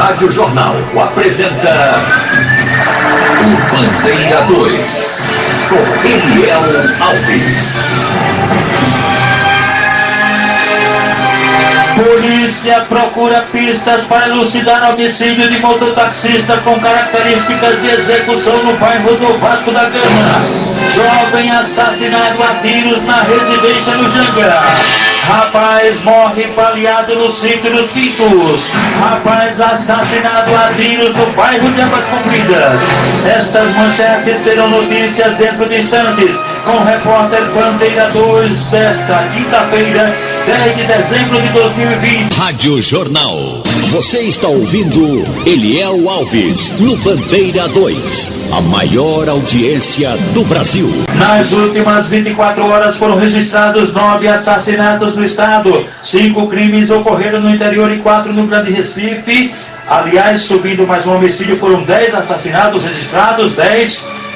Rádio Jornal apresenta o Bandeira 2, com Eliel Alves. Polícia procura pistas para elucidar homicídio de mototaxista com características de execução no bairro do Vasco da Gama. Jovem assassinado a tiros na residência no Janga. Rapaz morre baleado no sítio dos Pintos. Rapaz assassinado a tiros no bairro de Águas Compridas. Estas manchetes serão notícias dentro de instantes, com o repórter Bandeira 2 desta quinta-feira, 10 de dezembro de 2020. Rádio Jornal. Você está ouvindo Eliel Alves no Bandeira 2, a maior audiência do Brasil. Nas últimas 24 horas foram registrados 9 assassinatos no estado. 5 crimes ocorreram no interior e 4 no Grande Recife. Aliás, subindo mais um homicídio, foram 10 assassinatos registrados,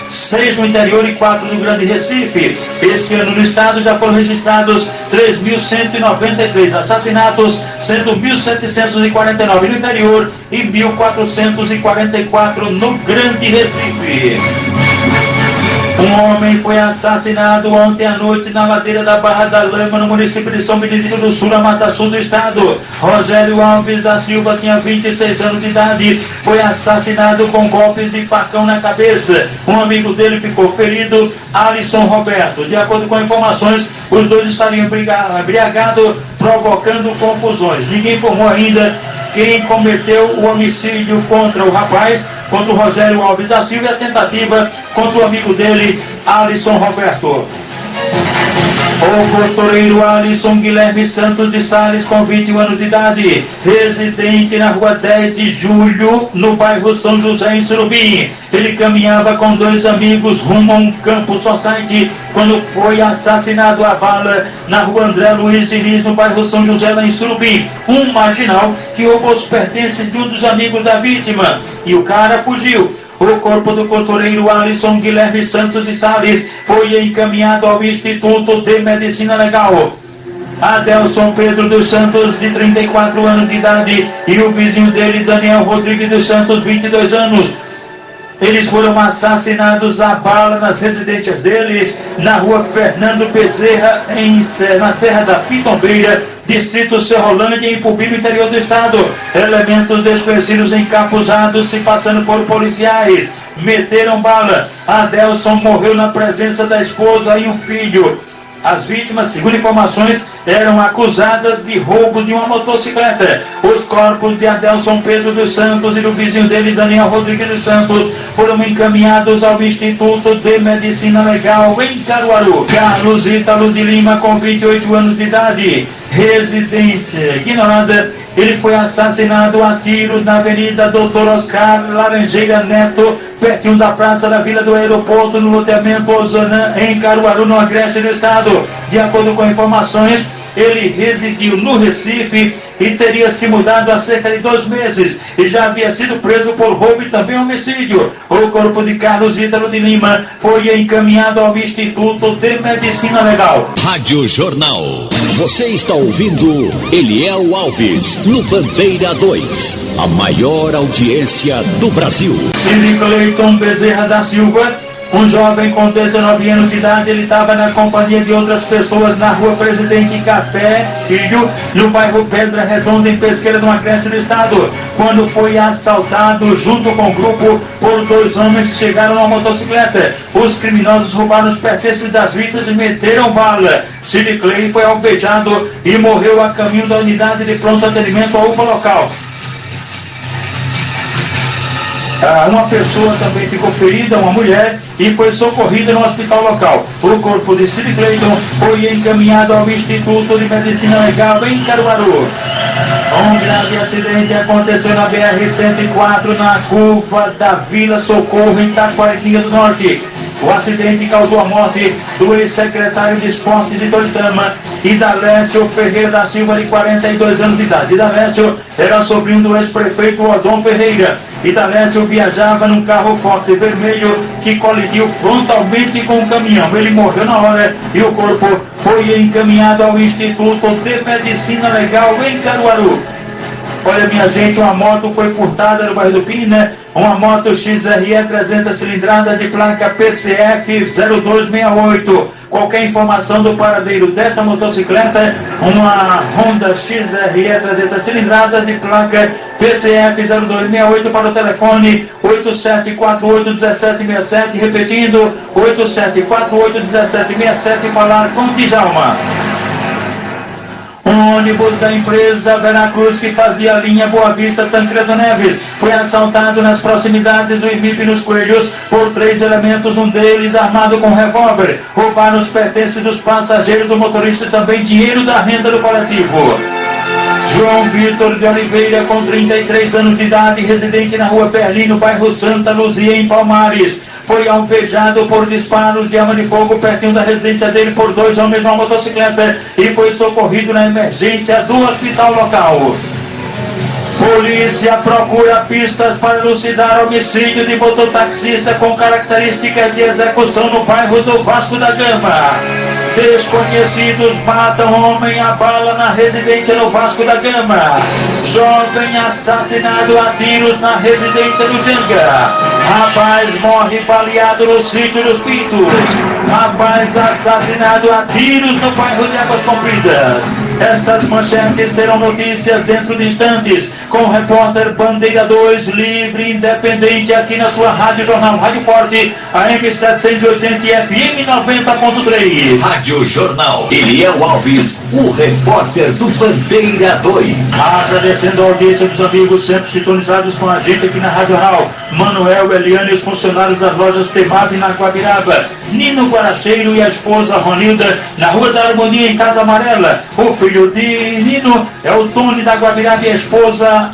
6 no interior e 4 no Grande Recife. Este ano no estado já foram registrados 3.193 assassinatos, sendo 1.749 no interior e 1.444 no Grande Recife. Um homem foi assassinado ontem à noite na ladeira da Barra da Lama, no município de São Benedito do Sul, na Mata Sul do estado. Rogério Alves da Silva tinha 26 anos de idade, foi assassinado com golpes de facão na cabeça. Um amigo dele ficou ferido, Alisson Roberto. De acordo com informações, os dois estariam embriagados, provocando confusões. Ninguém informou ainda quem cometeu o homicídio contra o rapaz, contra o Rogério Alves da Silva, e a tentativa contra o amigo dele, Alisson Roberto. O costureiro Alisson Guilherme Santos de Sales, com 21 anos de idade, residente na rua 10 de julho, no bairro São José, em Surubim. Ele caminhava com 2 amigos rumo a um campo society quando foi assassinado a bala na rua André Luiz Diniz, no bairro São José, lá em Surubim. Um marginal que roubou os pertences de um dos amigos da vítima e o cara fugiu. O corpo do costureiro Alisson Guilherme Santos de Sales foi encaminhado ao Instituto de Medicina Legal. Adelson Pedro dos Santos, de 34 anos de idade, e o vizinho dele, Daniel Rodrigues dos Santos, 22 anos. Eles foram assassinados a bala nas residências deles, na rua Fernando Bezerra, na Serra da Pitombeira, distrito Serrolândia, em Pubi, no interior do estado. Elementos desconhecidos encapuzados, se passando por policiais, meteram bala. Adelson morreu na presença da esposa e um filho. As vítimas, segundo informações, eram acusadas de roubo de uma motocicleta. Os corpos de Adelson Pedro dos Santos e do vizinho dele, Daniel Rodrigues dos Santos, foram encaminhados ao Instituto de Medicina Legal em Caruaru. Carlos Ítalo de Lima, com 28 anos de idade, residência ignorada, ele foi assassinado a tiros na Avenida Doutor Oscar Laranjeira Neto, pertinho da Praça da Vila do Aeroporto, no loteamento Ozanã, em Caruaru, no agreste do estado. De acordo com informações, ele residiu no Recife e teria se mudado há cerca de 2 meses e já havia sido preso por roubo e também homicídio. O corpo de Carlos Ítalo de Lima foi encaminhado ao Instituto de Medicina Legal. Rádio Jornal. Você está ouvindo Eliel Alves no Bandeira 2, a maior audiência do Brasil. Cid Cleiton Bezerra da Silva, um jovem com 19 anos de idade, ele estava na companhia de outras pessoas na rua Presidente Café Filho, no bairro Pedra Redonda, em Pesqueira, no agreste do estado, quando foi assaltado junto com o grupo por 2 homens que chegaram numa motocicleta. Os criminosos roubaram os pertences das vítimas e meteram bala. Cid Clay foi alvejado e morreu a caminho da unidade de pronto atendimento à UPA local. Uma pessoa também ficou ferida, uma mulher, e foi socorrida no hospital local. O corpo de Cid Cleiton foi encaminhado ao Instituto de Medicina Legal em Caruaru. Um grave acidente aconteceu na BR-104, na curva da Vila Socorro, em Taquaritinga do Norte. O acidente causou a morte do ex-secretário de Esportes de Toritama, Idalécio Ferreira da Silva, de 42 anos de idade. Idalécio era sobrinho do ex-prefeito Odon Ferreira. Idalécio viajava num carro Fox vermelho que colidiu frontalmente com o caminhão. Ele morreu na hora e o corpo foi encaminhado ao Instituto de Medicina Legal em Caruaru. Olha, minha gente, uma moto foi furtada no bairro do Pina, uma moto XRE 300 cilindradas de placa PCF 0268. Qualquer informação do paradeiro desta motocicleta, uma Honda XRE 300 cilindradas de placa PCF 0268 para o telefone 87481767, repetindo 87481767, falar com Djalma. Um ônibus da empresa Veracruz que fazia a linha Boa Vista Tancredo Neves foi assaltado nas proximidades do IMIP nos Coelhos por 3 elementos, um deles armado com revólver. Roubaram os pertences dos passageiros, do motorista e também dinheiro da renda do coletivo. João Vitor de Oliveira, com 33 anos de idade, residente na rua Berlim, no bairro Santa Luzia, em Palmares, foi alvejado por disparos de arma de fogo pertinho da residência dele por 2 homens numa motocicleta e foi socorrido na emergência do hospital local. Polícia procura pistas para elucidar homicídio de mototaxista com características de execução no bairro do Vasco da Gama. Desconhecidos matam homem a bala na residência no Vasco da Gama. Jovem assassinado a tiros na residência do Janga. Rapaz morre baleado no sítio dos Pintos. Rapaz assassinado a tiros no bairro de Águas Compridas. Estas manchetes serão notícias dentro de instantes, com o repórter Bandeira 2, livre e independente, aqui na sua Rádio Jornal, Rádio Forte, AM 780 e FM 90.3. Rádio Jornal, Eliel Alves, o repórter do Bandeira 2. Agradecendo a audiência dos amigos sempre sintonizados com a gente aqui na Rádio Jornal. Manuel, Eliane e os funcionários das lojas Temab na Guabiraba. Nino Guaracheiro e a esposa Ronilda na Rua da Harmonia, em Casa Amarela. O filho de Nino é o Tony da Guabiraba e a esposa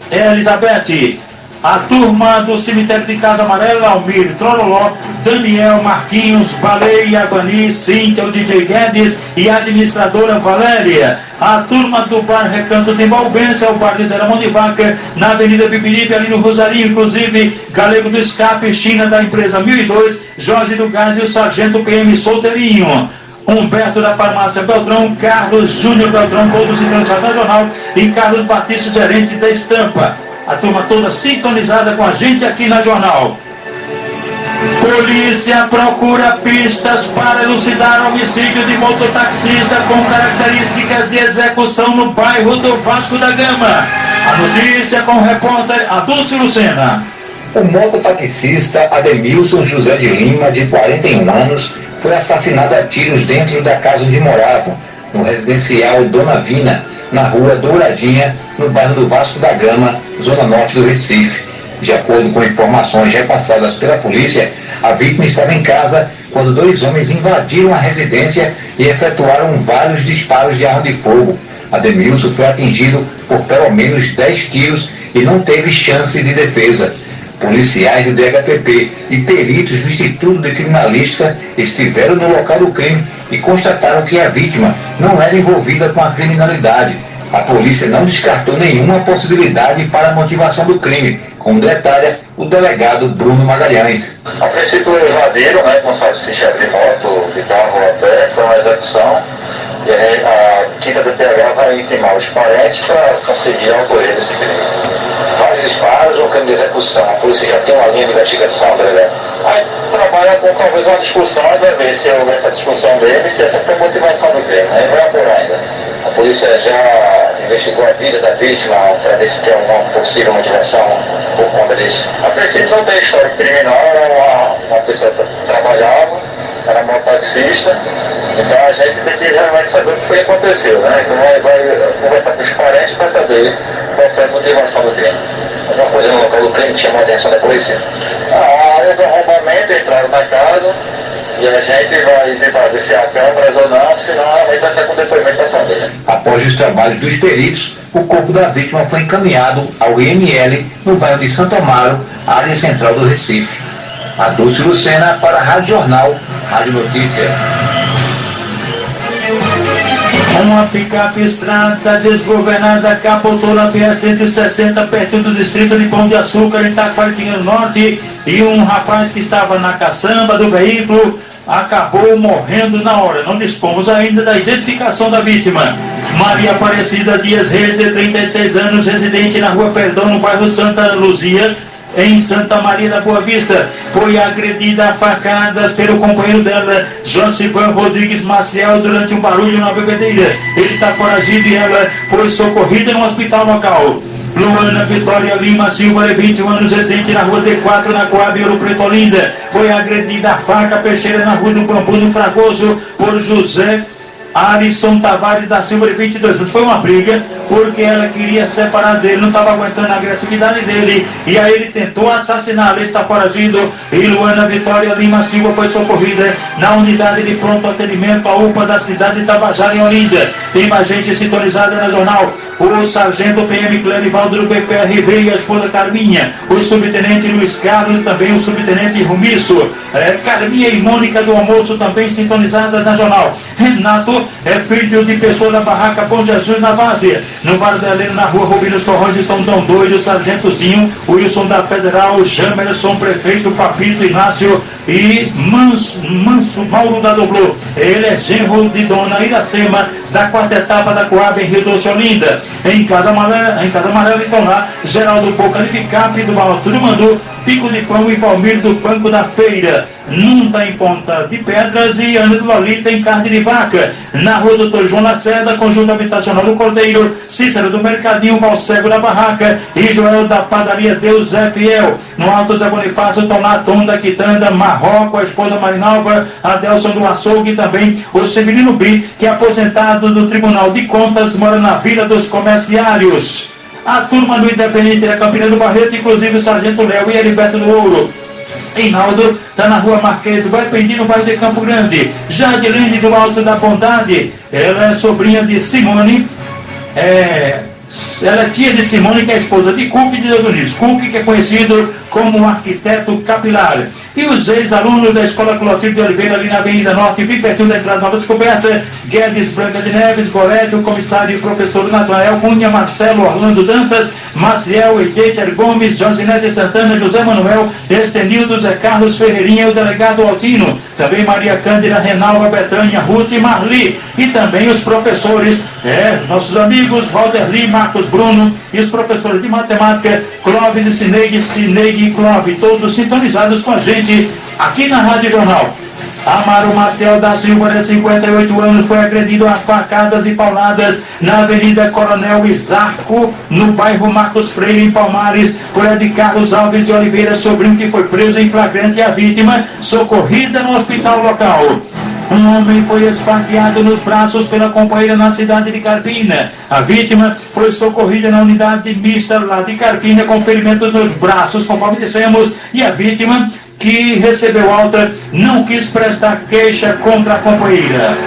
é Elizabeth. A turma do cemitério de Casa Amarela, Almir, Trololó, Daniel, Marquinhos, Baleia, Guani, Cíntia, o DJ Guedes e a administradora Valéria. A turma do bar Recanto de Malbença, o bar de Zé Ramon de Vaca, na Avenida Bibiribe, ali no Rosarinho, inclusive Galego do Escape, China da empresa 1002, Jorge do Gás e o Sargento PM Solteirinho. Humberto da Farmácia Beltrão, Carlos Júnior Beltrão, todos sintonizados na Jornal, e Carlos Batista, gerente da Estampa. A turma toda sintonizada com a gente aqui na Jornal. Polícia procura pistas para elucidar homicídio de mototaxista com características de execução no bairro do Vasco da Gama. A notícia com o repórter Adúlcio Lucena. O mototaxista Ademilson José de Lima, de 41 anos, foi assassinado a tiros dentro da casa onde morava, no residencial Dona Vina, na rua Douradinha, no bairro do Vasco da Gama, zona norte do Recife. De acordo com informações repassadas pela polícia, a vítima estava em casa quando 2 homens invadiram a residência e efetuaram vários disparos de arma de fogo. Ademilson foi atingido por pelo menos 10 tiros e não teve chance de defesa. Policiais do DHPP e peritos do Instituto de Criminalística estiveram no local do crime e constataram que a vítima não era envolvida com a criminalidade. A polícia não descartou nenhuma possibilidade para a motivação do crime, como detalha o delegado Bruno Magalhães. A princípio evadiram, não sabe se chefe de moto, de carro ou a pé, foi uma execução. E a quinta DPH vai intimar os parentes para conseguir a autoria desse crime. Vários disparos, um crime de execução. A polícia já tem uma linha de investigação, delegado. Aí trabalha com talvez uma discussão, aí vai ver se houve essa discussão dele, se essa foi a motivação do crime. Aí vai apurar ainda. A polícia já investigou a vida da vítima para ver se tem alguma possível motivação por conta disso. A princípio não tem história criminal, era uma pessoa que trabalhava, era mototaxista. Então a gente tem que realmente saber o que foi que aconteceu, Então vai conversar com os parentes para saber qual foi a motivação do crime. Alguma coisa no local do crime que chamou a atenção da polícia? A área do arrombamento, entraram na casa e a gente vai tentar ver se há câmeras ou não, senão a gente vai estar com o depoimento da família. Após os trabalhos dos peritos, o corpo da vítima foi encaminhado ao IML no bairro de Santo Amaro, área central do Recife. Adúlcio Lucena para a Rádio Jornal, Rádio Notícia. Uma picape estrada desgovernada capotou na BR-160 perto do distrito de Pão de Açúcar, em Taquaritinga do Norte, e um rapaz que estava na caçamba do veículo acabou morrendo na hora. Não dispomos ainda da identificação da vítima. Maria Aparecida Dias Reis, de 36 anos, residente na Rua Perdão, no bairro Santa Luzia, em Santa Maria da Boa Vista, foi agredida a facadas pelo companheiro dela, Josivan Rodrigues Maciel, durante um barulho na bebedeira. Ele está foragido e ela foi socorrida no hospital local. Luana Vitória Lima Silva, de 21 anos, residente na Rua D4, na Coab Ouro Preto, Olinda, foi agredida a faca peixeira na Rua do Bambu, no Fragoso, por José Alisson Tavares da Silva, de 22 anos. Foi uma briga porque ela queria separar dele, não estava aguentando a agressividade dele, e aí ele tentou assassinar. Ele está foragido e Luana Vitória Lima Silva foi socorrida na unidade de pronto atendimento, a UPA da cidade de Tabajara, em Olinda. Tem mais gente sintonizada na jornal: o sargento PM Clérivaldo do BPRV e a esposa Carminha, o subtenente Luiz Carlos, também o subtenente Rumiço, Carminha e Mônica do Almoço, também sintonizadas na jornal. Renato é filho de pessoa da barraca Bom Jesus, na Várzea. No Bar da Helena, na Rua Rubinos Torrões, estão tão doidos: o sargentozinho, o Wilson da Federal, Jamerson, prefeito, Papito, Inácio e Manso Mauro da Doblô. Ele é genro de Dona Iracema, da quarta etapa da Coab, em Rio Doce, Olinda. Em Casa Amarela estão lá Geraldo Boca de Picape, do Balturo Mandu, Pico de Pão e Valmir do Banco da Feira. Nunta em Ponta de Pedras e Ana do Lolita em Carne de Vaca. Na Rua Doutor João Lacerda, Conjunto Habitacional do Cordeiro, Cícero do Mercadinho, Valcego da Barraca e Joel da Padaria Deus é Fiel. No Alto Zé Bonifácio estão lá Tom da Quitanda, Marroco, a esposa Marinalva, Adelson do Açougue e também o Severino Bi, que é aposentado do Tribunal de Contas, mora na Vila dos Comerciários. A turma do Independente da Campina do Barreto, inclusive o Sargento Léo e Heriberto do Ouro. Reinaldo está na Rua Marquês do Baipendi, no bairro de Campo Grande. Jadilene do Alto da Bondade, ela é sobrinha de Simone, ela é tia de Simone, que é a esposa de Cook de Estados Unidos. Cook, que é conhecido como arquiteto capilar. E os ex-alunos da Escola Clotilde de Oliveira, ali na Avenida Norte, bem pertinho da entrada Nova Descoberta: Guedes Branca de Neves, Gorete, o comissário e professor Nathanael Cunha, Marcelo Orlando Dantas, Maciel Eiter Gomes, Josinete Santana, José Manuel, Estenildo, Zé Carlos Ferreirinha, o delegado Altino, também Maria Cândida, Renalva, Betânia, Ruth e Marli, e também os professores, nossos amigos Valderli, Marcos Bruno, e os professores de matemática, Clóvis e Cineide e Clóvis, todos sintonizados com a gente aqui na Rádio Jornal. Amaro Marcel da Silva, de 58 anos, foi agredido a facadas e pauladas na Avenida Coronel Isarco, no bairro Marcos Freire, em Palmares, por Ed Carlos Alves de Oliveira, sobrinho, que foi preso em flagrante, e a vítima socorrida no hospital local. Um homem foi esfaqueado nos braços pela companheira na cidade de Carpina. A vítima foi socorrida na unidade mista lá de Carpina com ferimentos nos braços, conforme dissemos, e a vítima, que recebeu alta, não quis prestar queixa contra a companheira.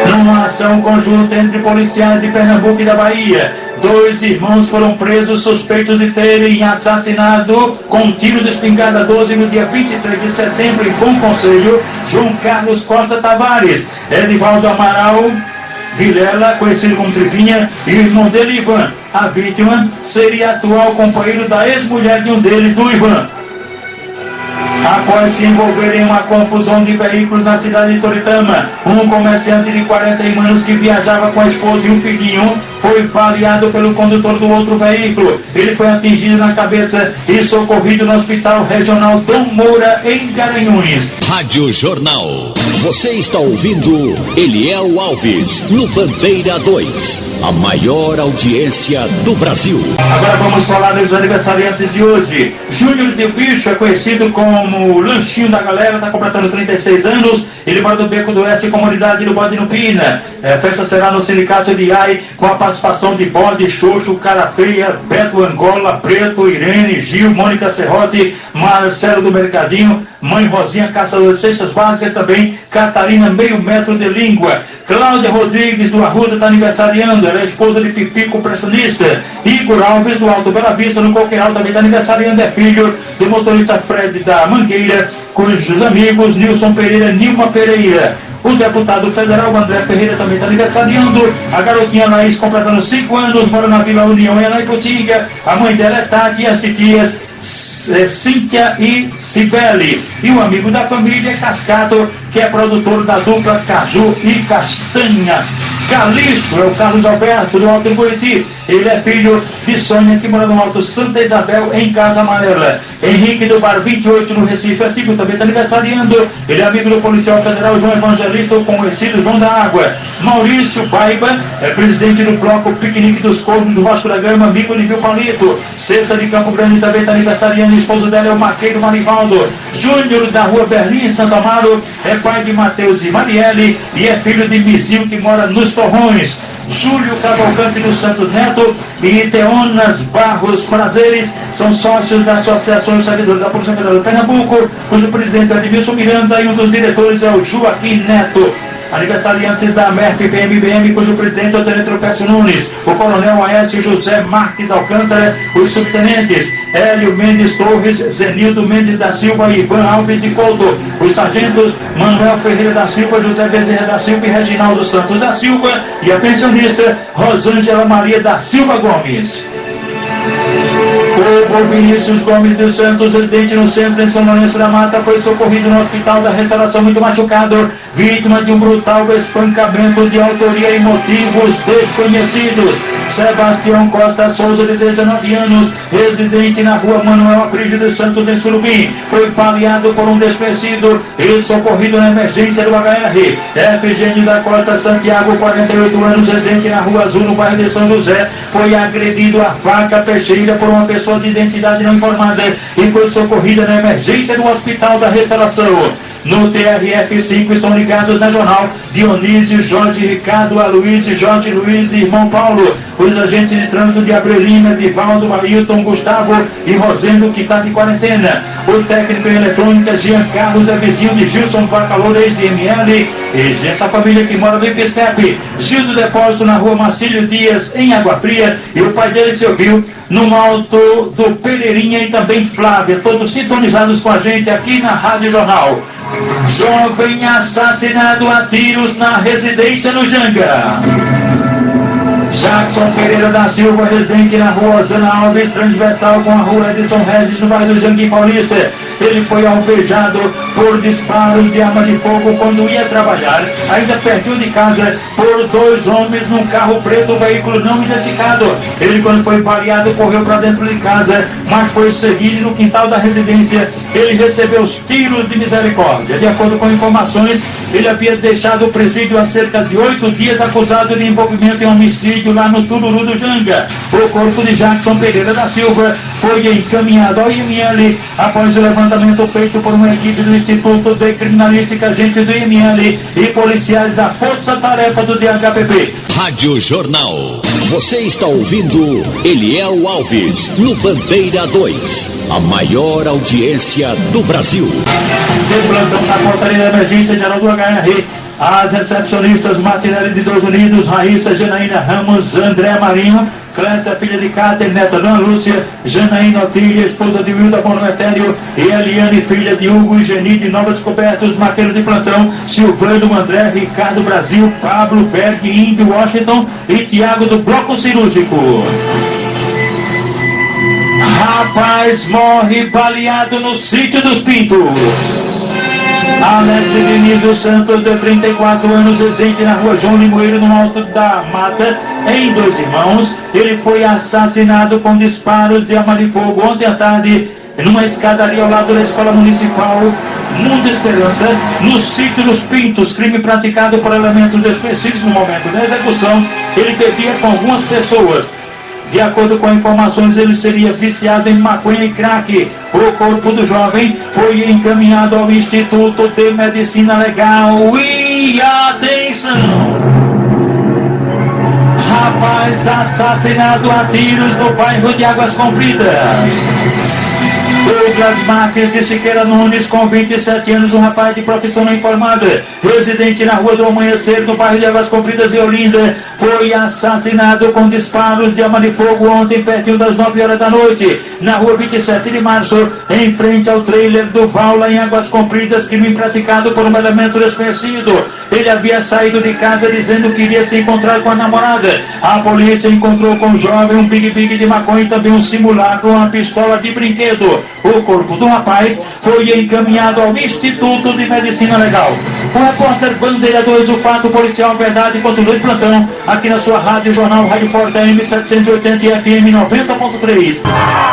Numa ação conjunta entre policiais de Pernambuco e da Bahia, 2 irmãos foram presos suspeitos de terem assassinado com um tiro de espingarda 12 no dia 23 de setembro em Bom Conselho, João Carlos Costa Tavares, Edivaldo Amaral Vilela, conhecido como Tripinha, e o irmão dele, Ivan. A vítima seria atual companheiro da ex-mulher de um deles, do Ivan. Após se envolver em uma confusão de veículos na cidade de Toritama, um comerciante de 41 anos que viajava com a esposa e um filhinho foi baleado pelo condutor do outro veículo. Ele foi atingido na cabeça e socorrido no Hospital Regional Dom Moura, em Garanhuns. Rádio Jornal. Você está ouvindo Eliel Alves, no Bandeira 2, a maior audiência do Brasil. Agora vamos falar dos aniversariantes de hoje. Júnior de Bicho é conhecido como o Lanchinho da Galera, está completando 36 anos. Ele mora do Beco do S, comunidade do Bode no Pina. A festa será no Sindicato de AI, com a participação de Bode, Xoxo, Cara Feia, Beto Angola, Preto, Irene, Gil, Mônica Serrote, Marcelo do Mercadinho, Mãe Rosinha, Caçador de Cestas Básicas, também Catarina, Meio Metro de Língua. Cláudia Rodrigues do Arruda está aniversariando, ela é esposa de Pipico, pressionista. Igor Alves do Alto Bela Vista, no Coqueiral, também está aniversariando, é filho do motorista Fred da Mangueira, cujos amigos Nilson Pereira, Nilma Pereira. O deputado federal André Ferreira também está aniversariando. A garotinha Laís completando 5 anos, mora na Vila União e na Ipotinga. A mãe dela é Tati e as titias Cíntia e Cibele. E um amigo da família, Cascato, que é produtor da dupla Caju e Castanha. Calixto é o Carlos Alberto, do Alto Buriti. Ele é filho de Sônia, que mora no Alto Santa Isabel, em Casa Amarela. Henrique do Bar 28, no Recife Antigo, também está aniversariando. Ele é amigo do policial federal João Evangelista, o conhecido João da Água. Maurício Paiva é presidente do bloco Piquenique dos Corvos do Vasco da Gama, amigo de Viu Palito. Cessa de Campo Grande também está aniversariando. O esposo dela é o Maqueiro Marivaldo. Júnior, da Rua Berlim, em Santo Amaro, é pai de Matheus e Marielle e é filho de Mizil, que mora nos Torrões. Júlio Cavalcante dos Santos Neto e Teonas Barros Prazeres são sócios da Associação dos Servidores da Polícia Federal de Pernambuco, cujo presidente é Edmilson Miranda e um dos diretores é o Joaquim Neto. Aniversariantes da MERP PMBM, cujo presidente é o Tenente Lupécio Nunes, o Coronel Aécio José Marques Alcântara, os subtenentes Hélio Mendes Torres, Zenildo Mendes da Silva e Ivan Alves de Couto, os sargentos Manuel Ferreira da Silva, José Bezerra da Silva e Reginaldo Santos da Silva, e a pensionista Rosângela Maria da Silva Gomes. O Vinícius Gomes dos Santos, residente no centro em São Lourenço da Mata, foi socorrido no Hospital da Restauração muito machucado, vítima de um brutal espancamento de autoria e motivos desconhecidos. Sebastião Costa Souza, de 19 anos, residente na rua Manuel Aprígio dos Santos, em Surubim, foi baleado por um desconhecido e socorrido na emergência do HR. Efigênio da Costa Santiago, 48 anos, residente na rua Azul, no bairro de São José, foi agredido a faca peixeira por uma pessoa de identidade não informada e foi socorrida na emergência do Hospital da Restauração. No TRF5 estão ligados na jornal Dionísio, Jorge Ricardo, Aloysio, Jorge Luiz e irmão Paulo. Os agentes de trânsito de Abrelina, Divaldo, Ailton, Gustavo e Rosendo, que está de quarentena. O técnico em eletrônica, Jean Carlos, é vizinho de Gilson Bacalor, ex-ML, e essa família que mora no IPCEP. Gil do Depósito, na rua Marcílio Dias, em Água Fria, e o pai dele se ouviu no Alto do Pereirinha e também Flávia, todos sintonizados com a gente aqui na Rádio Jornal. Jovem assassinado a tiros na residência no Janga. Jackson Pereira da Silva, residente na rua Osana Alves, transversal com a rua Edson Regis, no bairro do Janguim Paulista. Ele foi alvejado por disparos de arma de fogo quando ia trabalhar, ainda pertinho de casa, por dois homens num carro preto, veículo não identificado. Ele, quando foi baleado, correu para dentro de casa, mas foi seguido no quintal da residência. Ele recebeu os tiros de misericórdia. De acordo com informações, ele havia deixado o presídio há cerca de 8 dias, acusado de envolvimento em homicídio lá no Tururu do Janga. O corpo de Jackson Pereira da Silva foi encaminhado ao IML após o levantamento feito por uma equipe do Instituto de Criminalística, agentes do IML e policiais da Força Tarefa do DHPP. Rádio Jornal. Você está ouvindo Eliel Alves, no Bandeira 2, a maior audiência do Brasil. De plantão na portaria da emergência geral do HR, as recepcionistas Martinelli de 2 Unidos, Raíssa Janaína Ramos, André Marinho, Clécia, filha de Cáter, neta Dona Lúcia, Janaína Otília, esposa de Wilda Bonometério, e Eliane, filha de Hugo e Geni, de Nova Descoberta, os maqueiros de plantão, Silvano, André, Ricardo Brasil, Pablo, Berg, Índio, Washington e Tiago do Bloco Cirúrgico. Rapaz morre baleado no Sítio dos Pintos. Alex Diniz dos Santos, de 34 anos, residente na rua João Limoeiro, no Alto da Mata, em Dois Irmãos. Ele foi assassinado com disparos de arma de fogo ontem à tarde, numa escadaria ao lado da Escola Municipal Mundo Esperança, no Sítio dos Pintos. Crime praticado por elementos desconhecidos no momento da execução. Ele bebia com algumas pessoas. De acordo com informações, ele seria viciado em maconha e crack. O corpo do jovem foi encaminhado ao Instituto de Medicina Legal. E atenção! Rapaz assassinado a tiros no bairro de Águas Compridas. Douglas Marques de Siqueira Nunes, com 27 anos, um rapaz de profissão não informada, residente na Rua do Amanhecer, no bairro de Águas Compridas e Olinda, foi assassinado com disparos de arma de fogo ontem, pertinho das 9 horas da noite, na Rua 27 de Março, em frente ao trailer do Vaula, em Águas Compridas. Crime praticado por um elemento desconhecido. Ele havia saído de casa dizendo que iria se encontrar com a namorada. A polícia encontrou com o jovem um big de maconha e também um simulacro, uma pistola de brinquedo. O corpo do rapaz foi encaminhado ao Instituto de Medicina Legal. O repórter Bandeira 2, o fato policial verdade, continua em plantão aqui na sua rádio jornal Rádio Forte AM 780 e FM 90.3.